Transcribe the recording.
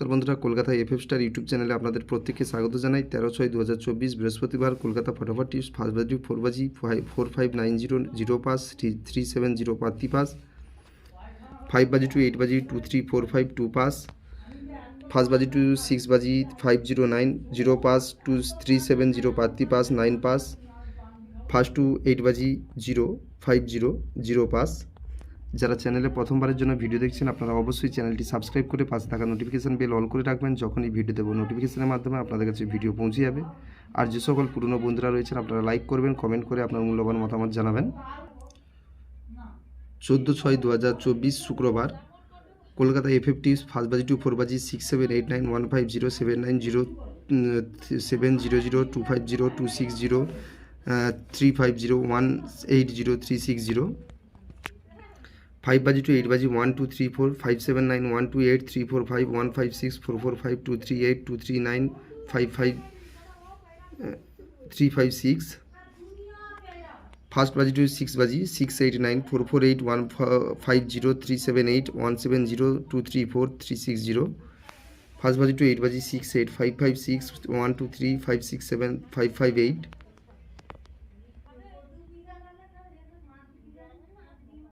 নমস্কার বন্ধুরা, Kolkata FF star YouTube চ্যানেলে আপনাদের প্রত্যেককে স্বাগত জানাই। 13/6/2024 বৃহস্পতিবার কলকাতা ফটাফট টিপস ফার্স্ট বাজি 4 বাজি 4590 0 পাস 370 পাতি পাস 5 বাজি টু 8 বাজি 2345 2 পাস ফার্স্ট বাজি টু 6 বাজি 509 0 পাস 2370 পাতি পাস 9 পাস ফার্স্ট টু 8 বাজি 050 0 পাস। যারা চ্যানেলে প্রথমবারের জন্য ভিডিও দেখছেন আপনারা অবশ্যই চ্যানেলটি সাবস্ক্রাইব করে পাশে থাকা নোটিফিকেশান বেল অল করে রাখবেন। যখনই ভিডিও দেবো নোটিফিকেশানের মাধ্যমে আপনাদের কাছে ভিডিও পৌঁছে যাবে। আর যে সকল পুরনো বন্ধুরা রয়েছেন আপনারা লাইক করবেন, কমেন্ট করে আপনার মূল্যবান মতামত জানাবেন। 14/6/2024 শুক্রবার কলকাতা এফএফ টিপস ফার্স্ট বাজি টু 4 বাজি 6789150790 700 250 260 350 180 360 5 বাজি টু 8 বাজি 1 2 3 4 5 7 9 1 2 8 3 4 5 1 5 6 4 4 5 2 3 8 2 3 9 5 5 3 5 6 ফার্স্ট বাজি টু 6 বাজি 6 8 9 4 4 8 1 5 0 3 7 8 1 7 0 2 3 4 3 6 0 ফার্স্ট বাজি টু 8 বাজি 6 8 5 5 6 1 2 3 5 6 7 5 5 8